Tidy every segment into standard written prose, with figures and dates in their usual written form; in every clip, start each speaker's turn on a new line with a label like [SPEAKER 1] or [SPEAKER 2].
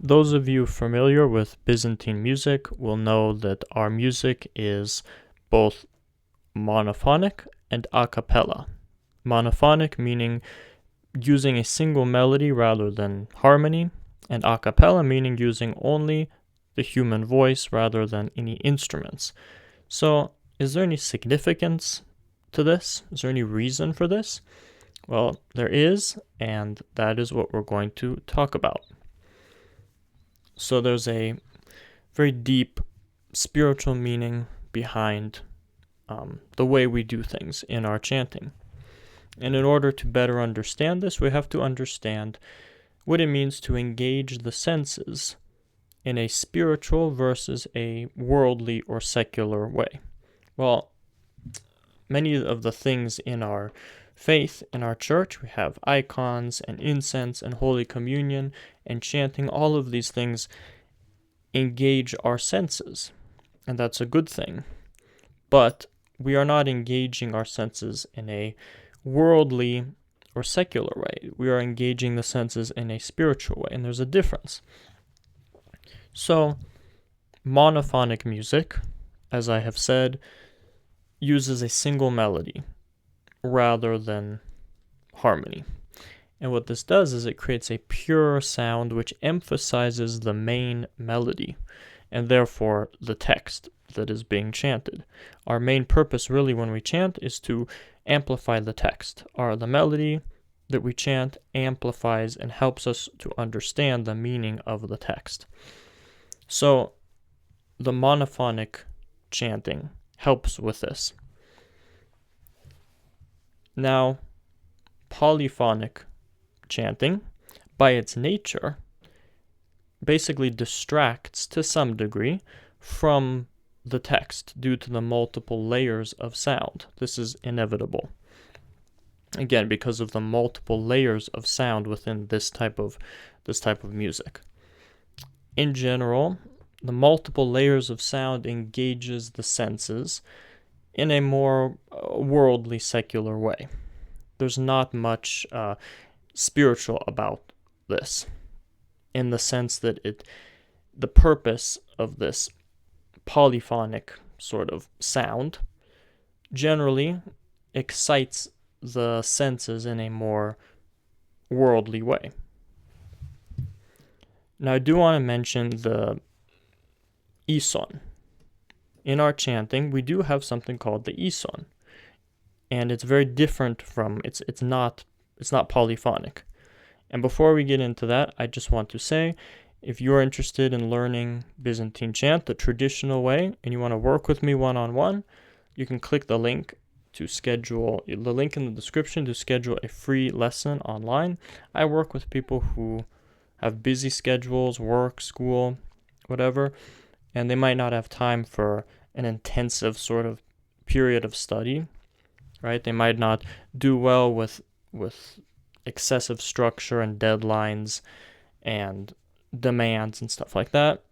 [SPEAKER 1] Those of you familiar with Byzantine music will know that our music is both monophonic and a cappella. Monophonic meaning using a single melody rather than harmony, and a cappella meaning using only the human voice rather than any instruments. So, is there any significance to this? Is there any reason for this? Well, there is, and that is what we're going to talk about. So there's a very deep spiritual meaning behind the way we do things in our chanting. And in order to better understand this, we have to understand what it means to engage the senses in a spiritual versus a worldly or secular way. Well, many of the things in our faith, in our church, we have icons and incense and Holy Communion and chanting. All of these things engage our senses, and that's a good thing. But we are not engaging our senses in a worldly or secular way. We are engaging the senses in a spiritual way, and there's a difference. So, monophonic music, as I have said, uses a single melody rather than harmony. And what this does is it creates a pure sound which emphasizes the main melody and therefore the text that is being chanted. Our main purpose really when we chant is to amplify the text. The melody that we chant amplifies and helps us to understand the meaning of the text. So the monophonic chanting helps with this. Now, polyphonic chanting, by its nature, basically distracts to some degree from the text due to the multiple layers of sound. This is inevitable. Again, because of the multiple layers of sound within this type of music. In general, the multiple layers of sound engages the senses in a more worldly, secular way. There's not much spiritual about this, in the sense that the purpose of this polyphonic sort of sound generally excites the senses in a more worldly way. Now, I do want to mention the ison. In our chanting, we do have something called the ison, and it's very different from it's not polyphonic. And before we get into that, I just want to say, if you're interested in learning Byzantine chant the traditional way, and you want to work with me one-on-one, you can click the link in the description to schedule a free lesson online. I work with people who have busy schedules, work, school, whatever, and they might not have time for an intensive sort of period of study, right? They might not do well with excessive structure and deadlines and demands and stuff like that.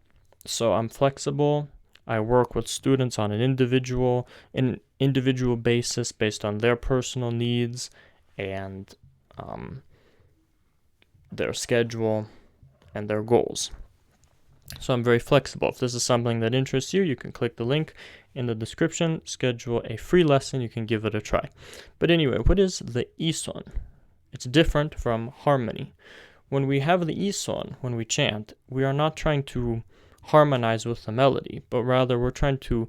[SPEAKER 1] So I'm flexible. I work with students on an individual basis based on their personal needs and their schedule and their goals. So I'm very flexible. If this is something that interests you, you can click the link in the description, schedule a free lesson, you can give it a try. But anyway, what is the ison? It's different from harmony. When we have the ison, when we chant, we are not trying to harmonize with the melody, but rather we're trying to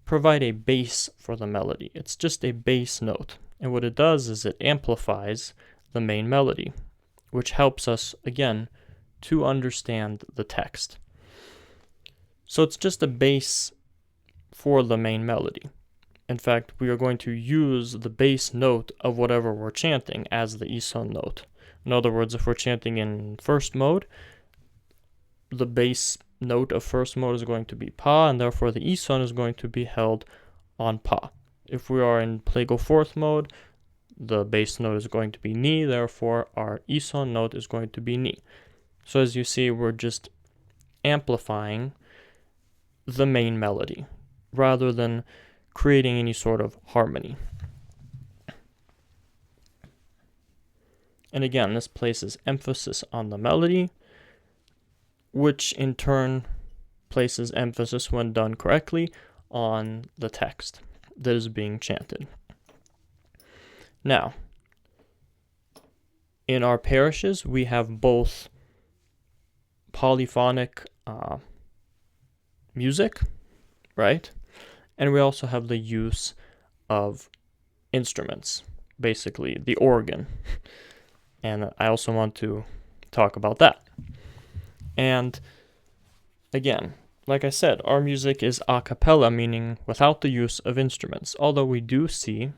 [SPEAKER 1] provide a base for the melody. It's just a bass note. And what it does is it amplifies the main melody, which helps us, again, to understand the text. So it's just a base for the main melody. In fact, we are going to use the bass note of whatever we're chanting as the ison note. In other words, if we're chanting in first mode, the bass note of first mode is going to be pa, and therefore the ison is going to be held on pa. If we are in plagal fourth mode, the bass note is going to be ni, therefore our ison note is going to be ni. So as you see, we're just amplifying the main melody rather than creating any sort of harmony. And again, this places emphasis on the melody which in turn places emphasis, when done correctly, on the text that is being chanted. Now, in our parishes, we have both polyphonic music, right? And we also have the use of instruments, basically the organ. And I also want to talk about that. And again, like I said, our music is a cappella, meaning without the use of instruments, although we do see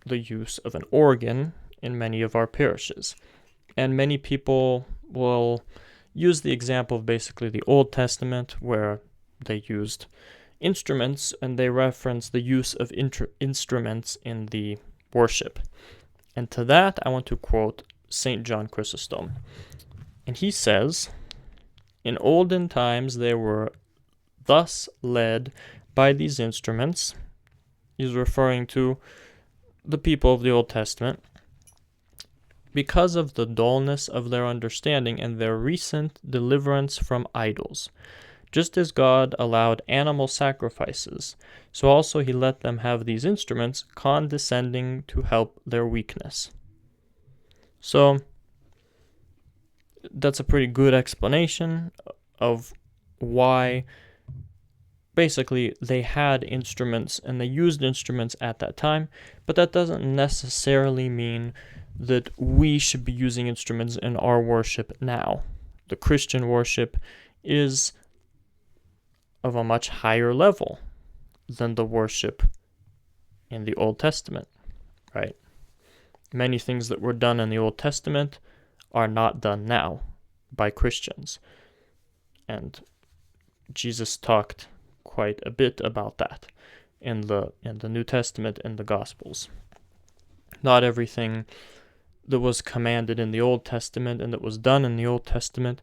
[SPEAKER 1] the use of an organ in many of our parishes. And many people will use the example of basically the Old Testament, where they used instruments, and they reference the use of instruments in the worship. And to that, I want to quote St. John Chrysostom. And he says, "In olden times they were thus led by these instruments." He's referring to the people of the Old Testament, "because of the dullness of their understanding and their recent deliverance from idols. Just as God allowed animal sacrifices, so also he let them have these instruments, condescending to help their weakness." So that's a pretty good explanation of why basically they had instruments and they used instruments at that time, but that doesn't necessarily mean that we should be using instruments in our worship now. The Christian worship is of a much higher level than the worship in the Old Testament, right? Many things that were done in the Old Testament are not done now by Christians. And Jesus talked quite a bit about that in the New Testament and the Gospels. Not everything that was commanded in the Old Testament and that was done in the Old Testament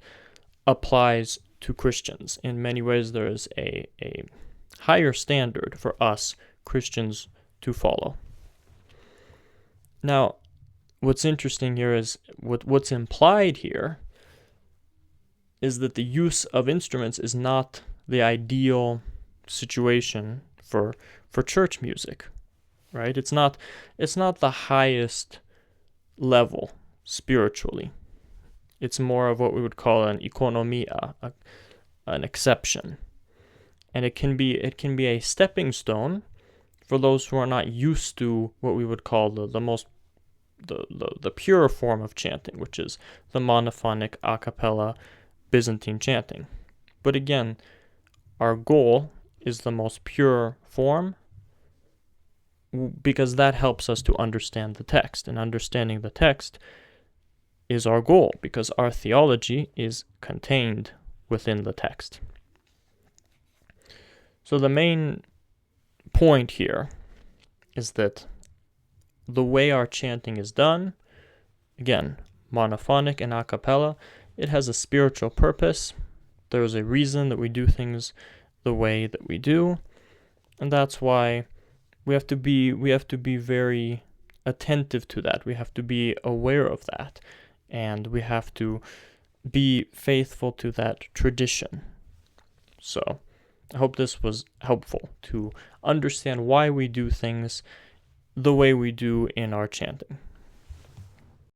[SPEAKER 1] applies to Christians. In many ways, there is a higher standard for us Christians to follow. Now, what's interesting here is what's implied here is that the use of instruments is not the ideal situation for church music, right? It's not the highest level spiritually. It's more of what we would call an economia, an exception. And it can be a stepping stone for those who are not used to what we would call the pure form of chanting, which is the monophonic a cappella Byzantine chanting. But again, our goal is the most pure form, because that helps us to understand the text, and understanding the text is our goal, because our theology is contained within the text. So the main point here is that the way our chanting is done, again, monophonic and a cappella, it has a spiritual purpose. There is a reason that we do things the way that we do, and that's why we have to be very attentive to that. We have to be aware of that, and we have to be faithful to that tradition. So I hope this was helpful to understand why we do things the way we do in our chanting.